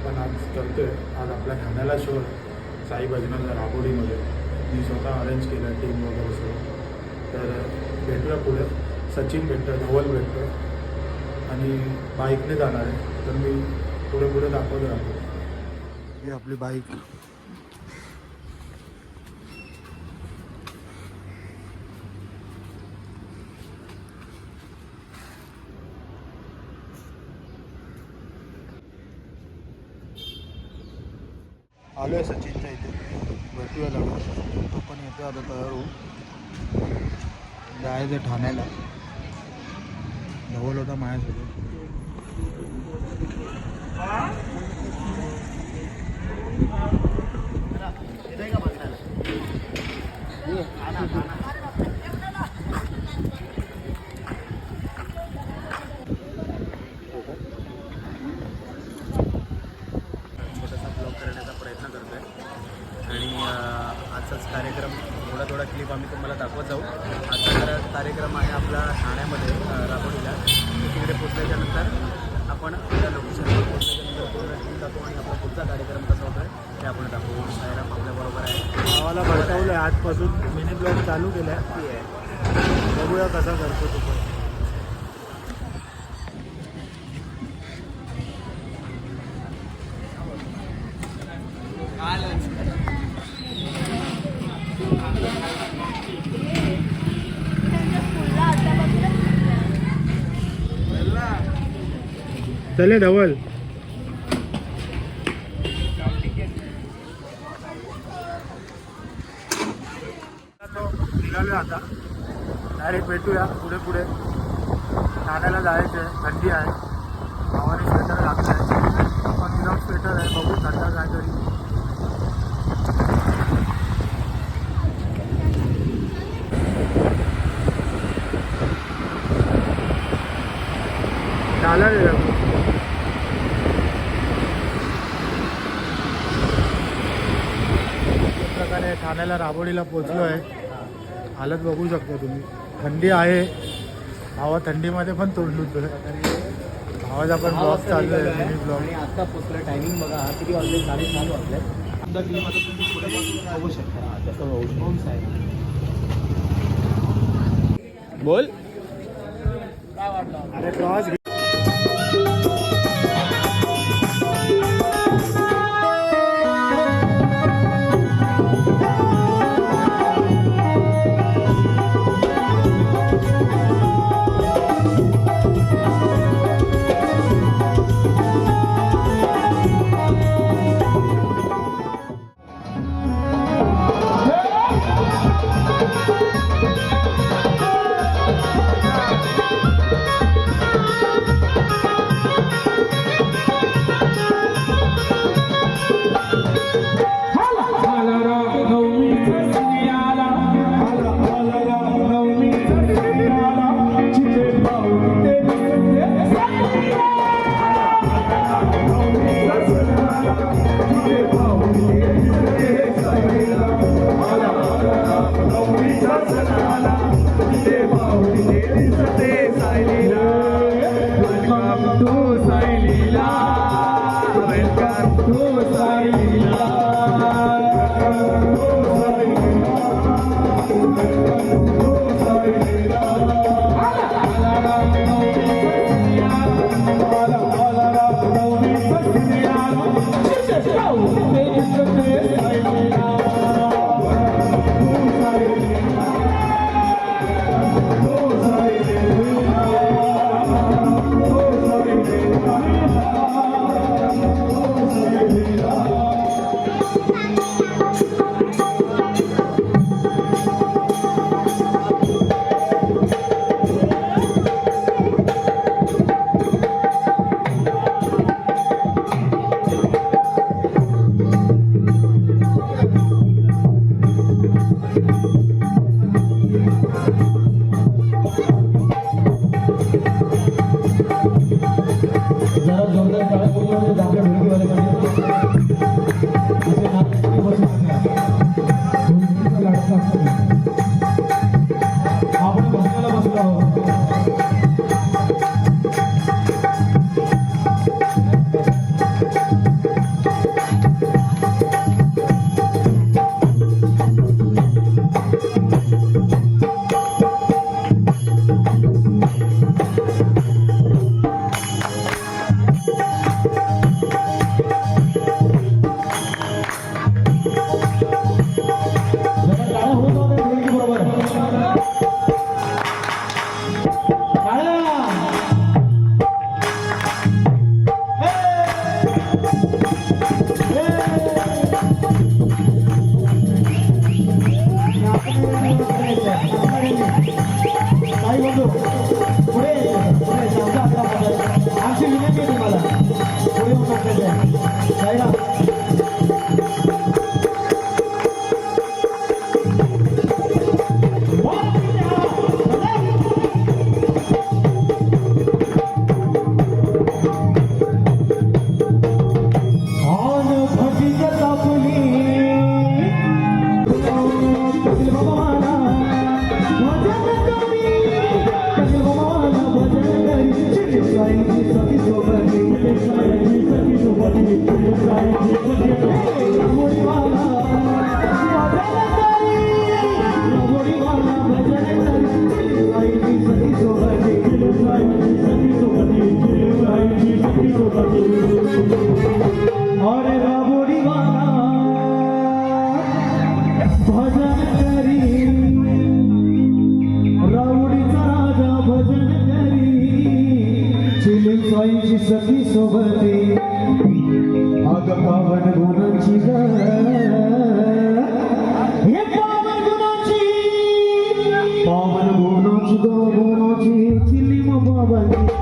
आपण आज करतोय. आज आपल्या ठाण्याला शो साई भजनाचा राबोडीमध्ये मी स्वतः अरेंज केलं टीम वगैरे सगळं. तर भेटूया पुढे. सचिन भेटतो, धवल भेटतो आणि बाईकने जाणार आहे. तर मी पुढे पुढे दाखवत राहतो. ही आपली बाईक. आलो आहे सचिनच्या इथे. भेटूया लागलो. तो पण येतो आता तयार होऊ. जायचं ठाण्याला. धवल होता माझ्यासोबत. छोटासा ब्लॉग करण्याचा प्रयत्न करतो आहे आणि आजचाच कार्यक्रम थोडा क्लिप आम्ही तुम्हाला दाखवत जाऊ. आजचा कार्यक्रम आहे आपला ठाण्यामध्ये राबोडीला. तिकडे पोचल्याच्यानंतर आपण त्या लोकेशनवर पोचल्याच्यानंतर पूर्ण टीम दाखवू आणि आपला पुढचा कार्यक्रम कसा होतो आहे ते आपण दाखवू. सायराम आपल्याबरोबर आहे. गावाला भडकावलं आहे. आजपासून मिनी ब्लॉग चालू केला आहे. बघूया कसा करतो तो पण. चले धवल. निघालो आता. डायरेक्ट भेटूया पुढे पुढे. ठाण्याला जायचं आहे. थंडी आहे. भावाने स्वेटर घातलं आहे. पण विदाउट स्वेटर आहे. बघू थंड काय तरी. चालेल. प्रकारे ठाण्याला राबोडीला पोचलो आहे. हालत बघू शकता तुम्ही. थंडी आहे. भावा थंडीमध्ये पण तोडलो. भावाचा पण ब्लॉग चालू आहे. Mini blog. आणि आता पोचलं. टायमिंग बघा किती वाजले. 7:30 वाजले. आमचा टीम आता तुम्ही पुढे बघू शकता. तसं बघू साहेब. बोल काय वाटलं. अरे प्रवास सखी सोबती अग पावन गुणांची ग हे पावन गुणांची ग गुणांची चिली मग बाबांची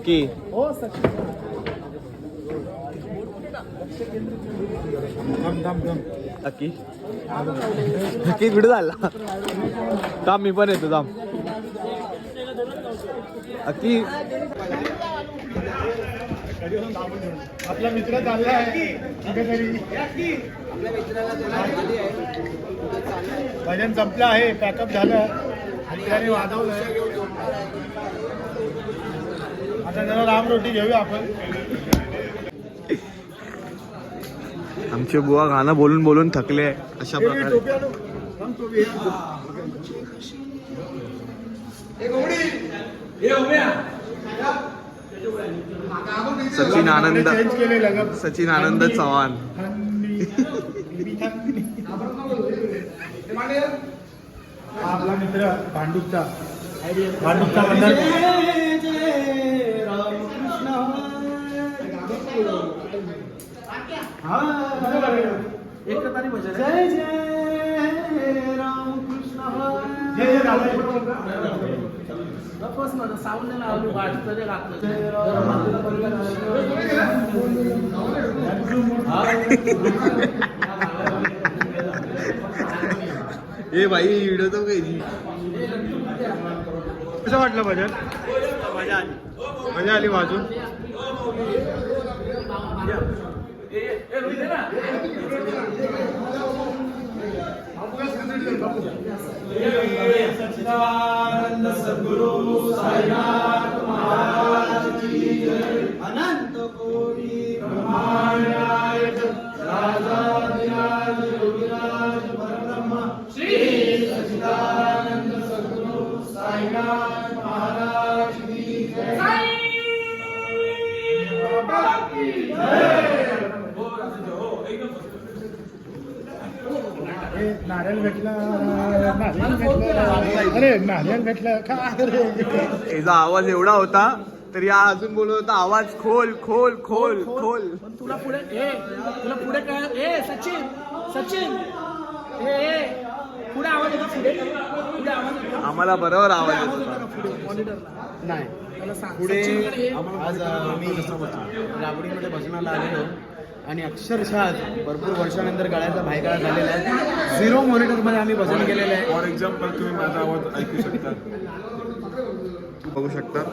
की अक्की नक्की व्हिडिओ झाला थांब मी पण येतो थांब अक्की आपला मित्र चालला आहे कुठेतरी भजन संपलं आहे पॅकअप झालं मित्राने वाजवलं आता जरा राम रोटी घेऊया आपण आमचे बुवा गाणं बोलून बोलून थकले अशा प्रकारे सचिन आनंद चव्हाण आपला मित्र भांडुपचा मंडळ जय जय राम कृष्ण जय ए भाई व्हिडिओ तो काही कसं वाटलं भजन मजा आली वाजून सच्चिदानंद सद्गुरु साईनाथ महाराज की जय अनंत कोटी ब्रह्मांड राजाधिराज योगीराज परब्रह्म श्री सच्चिदानंद सद्गुरु साईनाथ महाराज की जय बाबा की जय नारियल भेटला अरे नारियल भेटला का याचा आवाज एवढा होता तरी हा अजून बोलत होता आवाज खोल खोल खोल खोल तुला पुढे काय सचिन सचिन पुढे आवाज येतो पुढे आवाज येतो आम्हाला बरोबर आवाज येत होता मॉनिटरला नाही त्याला सांग पुढे सचिनकडे ये. आज आम्ही राबडीमध्ये भजनाला आलेलो आणि अक्षरशः आज भरपूर वर्षानंतर गळ्याचा भायकाळा झालेला आहे 0 मॉनिटरमध्ये आम्ही भजन केलेलं आहे फॉर एक्झाम्पल तुम्ही माझा आवाज ऐकू शकता बघू शकता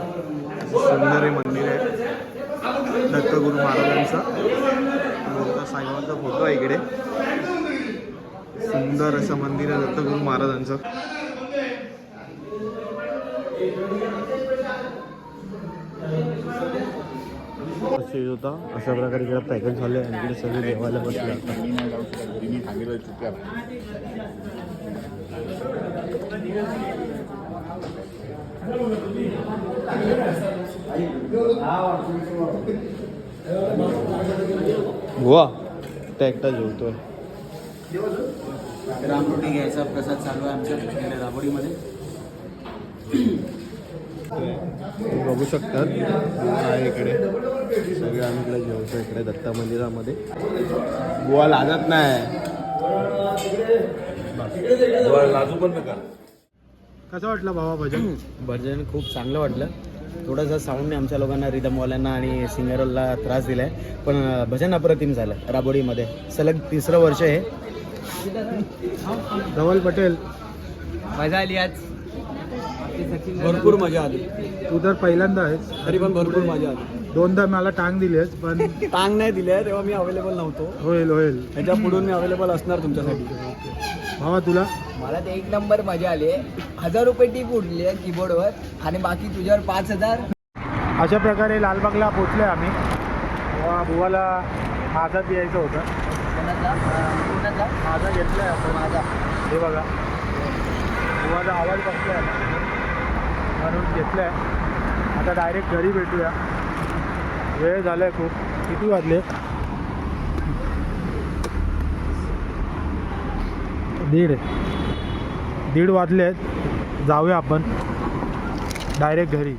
सुंदर हे मंदिर आहे दत्तगुरु महाराजांचा मोठा साईबाबांचा फोटो आहे इकडे सुंदर असं मंदिर आहे दत्तगुरु महाराजांचं होता अशा प्रकारे इकडे पॅकेज झाले आणि इकडे सगळे देवाला बसले गोवा एकटा जेवतोय रामरोटी घ्यायचा प्रसाद चालू आहे आमच्या राबडीमध्ये तुम्ही बघू शकतात आहे इकडे सगळे आम्ही इकडे जेवतो इकडे दत्ता मंदिरामध्ये. बुवा लागत नाही. कसं वाटलं भावा भजन? भजन खूप चांगलं वाटलं. थोडंसं साऊंडने आमच्या लोकांना रिदमवाल्यांना आणि सिंगरला त्रास दिला आहे, पण भजन अप्रतिम झालं राबोडीमध्ये. सलग 3रं वर्ष आहे. धवल पटेल, मजा आली आज, भरपूर मजा आली. तू तर पहिल्यांदा आहेस, तरी पण भरपूर मजा आली. 2दा मला टांग दिलीस, पण टांग नाही दिल्या तेव्हा मी अवेलेबल नव्हतो. होईल होईल. त्याच्या पुढून मी अवेलेबल असणार तुमच्यासाठी. भावा तुला? मला ते 1 नंबर मजा आली आहे. 1000 रुपये टीप उडली आहे कीबोर्डवर आणि बाकी तुझ्यावर 5000. अशा प्रकारे लालबागला पोचले आम्ही. तेव्हा बुवाला माझा यायचं होतं. माझा घेतला आहे आपण. माझा हे बघा, बुवाचा आवाज बघतोय आता, म्हणून घेतलं आहे. आता डायरेक्ट घरी भेटूया. वेळ झाला आहे खूप. किती वाजले? 1:30 वाजले आहेत. जाऊया आपण डायरेक्ट घरी.